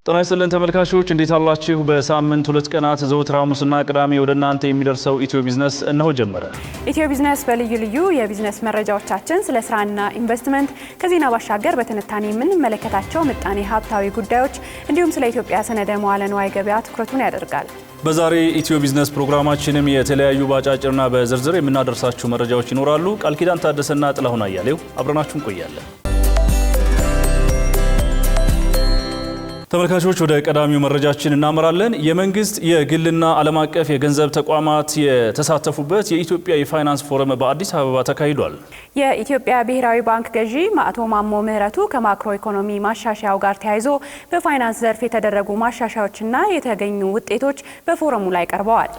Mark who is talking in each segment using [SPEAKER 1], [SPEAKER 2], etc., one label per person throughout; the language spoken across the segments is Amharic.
[SPEAKER 1] ጤና ይስጥልን ተመልካቾች እንዴት አላችሁ? በሳምንት 2 ቀናት ዘወትር ሐሙስና ቅዳሜ ወደ እናንተ የሚደርሰው ኢትዮ ቢዝነስ እነሆ ጀመረ።
[SPEAKER 2] ኢትዮ ቢዝነስ በልዩ ልዩ የቢዝነስ መረጃዎቻችን ስለ ስራና ኢንቨስትመንት ከዜና ባሻገር በትንታኔ የምንመለከታቸው ምጣኔ ሀብታዊ ጉዳዮች እንዲሁም ስለ ኢትዮጵያ ሰነደ መዋዕለ ንዋይ ገበያ ትኩረቱን ያደርጋል።
[SPEAKER 1] በዛሬ ኢትዮ ቢዝነስ ፕሮግራማችንም የተለያዩ ባጫጭርና በዝርዝር የምናደርሳችሁ መረጃዎች ይኖራሉ። ቃልኪዳን ታደሰና ጥላሁን አያሌው አብረናችሁ እንቆያለን። ተመልካቾች ወደ ቀዳሚው መረጃችን እናመራለን። የመንግስት የግልና ዓለም አቀፍ የገንዘብ ተቋማት የተሳተፉበት የኢትዮጵያ የፋይናንስ ፎረም በአዲስ አበባ ተካሂዷል።
[SPEAKER 2] የኢትዮጵያ ብሔራዊ ባንክ ገዢ አቶ ማሞ ምህረቱ ከማክሮ ኢኮኖሚ ማሻሻያው ጋር ተያይዞ በፋይናንስ ዘርፍ የተደረጉ ማሻሻያዎችና የተገኙ ውጤቶች በፎረሙ ላይ ቀርበዋል።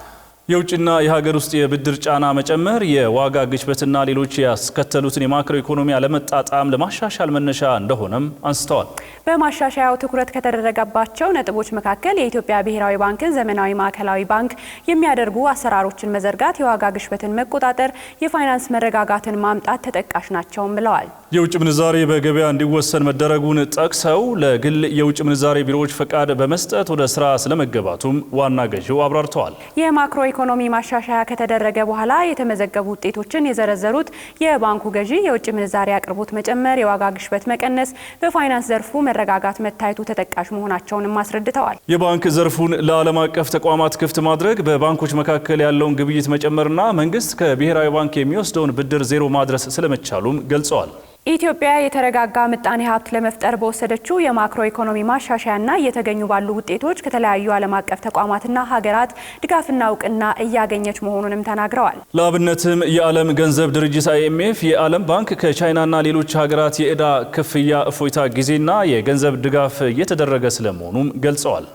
[SPEAKER 1] የውጭና የሀገር ውስጥ የብድር ጫና መጨመር፣ የዋጋ ግሽበትና ሌሎች ያስከተሉትን የማክሮ ኢኮኖሚ አለመጣጣም ለማሻሻል መነሻ እንደሆነም አንስተዋል።
[SPEAKER 2] በማሻሻያው ትኩረት ከተደረገባቸው ነጥቦች መካከል የኢትዮጵያ ብሔራዊ ባንክን ዘመናዊ ማዕከላዊ ባንክ የሚያደርጉ አሰራሮችን መዘርጋት፣ የዋጋ ግሽበትን መቆጣጠር፣ የፋይናንስ መረጋጋትን ማምጣት ተጠቃሽ ናቸውም ብለዋል።
[SPEAKER 1] የውጭ ምንዛሬ በገበያ እንዲወሰን መደረጉን ጠቅሰው ለግል የውጭ ምንዛሬ ቢሮዎች ፈቃድ በመስጠት ወደ ስራ ስለመገባቱም ዋና ገዢው አብራርተዋል።
[SPEAKER 2] የማክሮ ኢኮኖሚ ማሻሻያ ከተደረገ በኋላ የተመዘገቡ ውጤቶችን የዘረዘሩት የባንኩ ገዢ የውጭ ምንዛሬ አቅርቦት መጨመር፣ የዋጋ ግሽበት መቀነስ፣ በፋይናንስ ዘርፉ መረጋጋት መታየቱ ተጠቃሽ መሆናቸውንም አስረድተዋል።
[SPEAKER 1] የባንክ ዘርፉን ለዓለም አቀፍ ተቋማት ክፍት ማድረግ፣ በባንኮች መካከል ያለውን ግብይት መጨመርና መንግስት ከብሔራዊ ባንክ የሚወስደውን ብድር ዜሮ ማድረስ ስለመቻሉም ገልጸዋል።
[SPEAKER 2] ኢትዮጵያ የተረጋጋ ምጣኔ ሀብት ለመፍጠር በወሰደችው የማክሮ ኢኮኖሚ ማሻሻያና እየተገኙ ባሉ ውጤቶች ከተለያዩ ዓለም አቀፍ ተቋማትና ሀገራት ድጋፍና እውቅና እያገኘች መሆኑንም ተናግረዋል።
[SPEAKER 1] ለአብነትም የዓለም ገንዘብ ድርጅት IMF፣ የዓለም ባንክ ከቻይናና ሌሎች ሀገራት የዕዳ ክፍያ እፎይታ ጊዜና የገንዘብ ድጋፍ እየተደረገ ስለመሆኑም ገልጸዋል።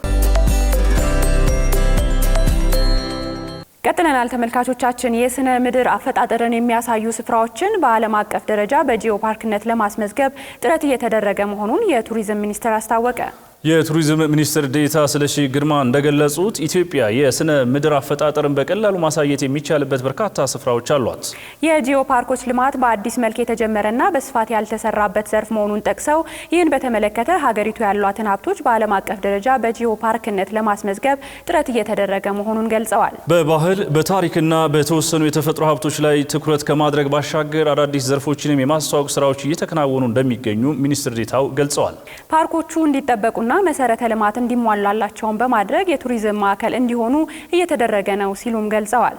[SPEAKER 2] ቀጥለናል ተመልካቾቻችን። የስነ ምድር አፈጣጠርን የሚያሳዩ ስፍራዎችን በዓለም አቀፍ ደረጃ በጂኦ ፓርክነት ለማስመዝገብ ጥረት እየተደረገ መሆኑን የቱሪዝም ሚኒስቴር አስታወቀ።
[SPEAKER 1] የቱሪዝም ሚኒስትር ዴኤታ ስለሺ ግርማ እንደገለጹት ኢትዮጵያ የስነ ምድር አፈጣጠርን በቀላሉ ማሳየት የሚቻልበት በርካታ ስፍራዎች አሏት።
[SPEAKER 2] የጂኦ ፓርኮች ልማት በአዲስ መልክ የተጀመረና በስፋት ያልተሰራበት ዘርፍ መሆኑን ጠቅሰው ይህን በተመለከተ ሀገሪቱ ያሏትን ሀብቶች በዓለም አቀፍ ደረጃ በጂኦ ፓርክነት ለማስመዝገብ ጥረት እየተደረገ መሆኑን ገልጸዋል።
[SPEAKER 1] በባህል በታሪክና በተወሰኑ የተፈጥሮ ሀብቶች ላይ ትኩረት ከማድረግ ባሻገር አዳዲስ ዘርፎችንም የማስተዋወቅ ስራዎች እየተከናወኑ እንደሚገኙ ሚኒስትር ዴኤታው ገልጸዋል።
[SPEAKER 2] ፓርኮቹ እንዲጠበቁ መሰረተ ልማት እንዲሟላላቸውን በማድረግ የቱሪዝም ማዕከል እንዲሆኑ እየተደረገ ነው ሲሉም ገልጸዋል።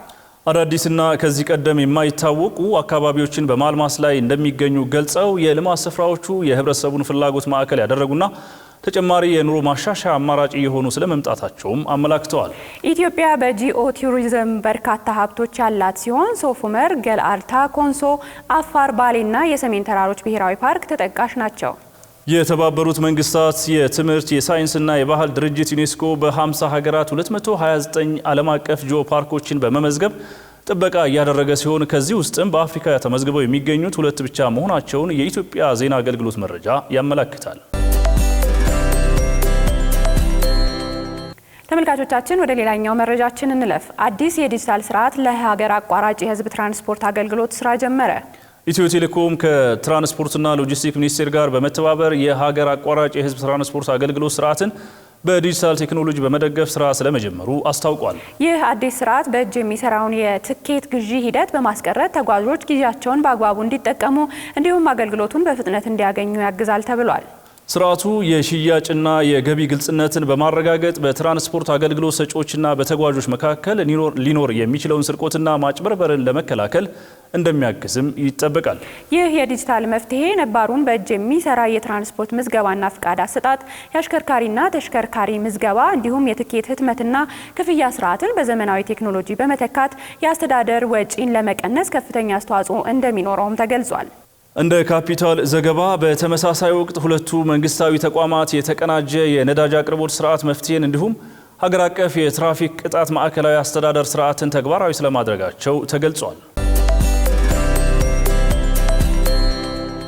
[SPEAKER 1] አዳዲስና ከዚህ ቀደም የማይታወቁ አካባቢዎችን በማልማት ላይ እንደሚገኙ ገልጸው የልማት ስፍራዎቹ የህብረተሰቡን ፍላጎት ማዕከል ያደረጉና ተጨማሪ የኑሮ ማሻሻያ አማራጭ የሆኑ ስለመምጣታቸውም አመላክተዋል።
[SPEAKER 2] ኢትዮጵያ በጂኦ ቱሪዝም በርካታ ሀብቶች ያላት ሲሆን ሶፍ ዑመር፣ ገለአልታ፣ ኮንሶ፣ አፋር፣ ባሌና የሰሜን ተራሮች ብሔራዊ ፓርክ ተጠቃሽ ናቸው።
[SPEAKER 1] የተባበሩት መንግስታት የትምህርት የሳይንስና የባህል ድርጅት ዩኔስኮ በ50 ሀገራት 229 ዓለም አቀፍ ጂኦ ፓርኮችን በመመዝገብ ጥበቃ እያደረገ ሲሆን ከዚህ ውስጥም በአፍሪካ ተመዝግበው የሚገኙት 2 ብቻ መሆናቸውን የኢትዮጵያ ዜና አገልግሎት መረጃ ያመለክታል። ተመልካቾቻችን ወደ ሌላኛው መረጃችን እንለፍ። አዲስ የዲጂታል ስርዓት ለሀገር አቋራጭ የህዝብ ትራንስፖርት አገልግሎት ስራ ጀመረ። ኢትዮ ቴሌኮም ከትራንስፖርትና ሎጂስቲክስ ሚኒስቴር ጋር በመተባበር የሀገር አቋራጭ የህዝብ ትራንስፖርት አገልግሎት ስርዓትን በዲጂታል ቴክኖሎጂ በመደገፍ ስራ ስለመጀመሩ አስታውቋል።
[SPEAKER 2] ይህ አዲስ ስርዓት በእጅ የሚሰራውን የትኬት ግዢ ሂደት በማስቀረት ተጓዦች ጊዜያቸውን በአግባቡ እንዲጠቀሙ እንዲሁም አገልግሎቱን በፍጥነት እንዲያገኙ ያግዛል ተብሏል።
[SPEAKER 1] ስርዓቱ የሽያጭና የገቢ ግልጽነትን በማረጋገጥ በትራንስፖርት አገልግሎት ሰጪዎችና በተጓዦች መካከል ሊኖር የሚችለውን ስርቆትና ማጭበርበርን ለመከላከል እንደሚያግዝም ይጠበቃል። ይህ
[SPEAKER 2] የዲጂታል መፍትሄ ነባሩን በእጅ የሚሰራ የትራንስፖርት ምዝገባና ፍቃድ አሰጣጥ፣ የአሽከርካሪና ተሽከርካሪ ምዝገባ እንዲሁም የትኬት ህትመትና ክፍያ ስርዓትን በዘመናዊ ቴክኖሎጂ በመተካት የአስተዳደር ወጪን ለመቀነስ ከፍተኛ አስተዋጽኦ እንደሚኖረውም ተገልጿል።
[SPEAKER 1] እንደ ካፒታል ዘገባ በተመሳሳይ ወቅት ሁለቱ መንግስታዊ ተቋማት የተቀናጀ የነዳጅ አቅርቦት ስርዓት መፍትሄን እንዲሁም ሀገር አቀፍ የትራፊክ ቅጣት ማዕከላዊ አስተዳደር ስርዓትን ተግባራዊ ስለማድረጋቸው ተገልጿል።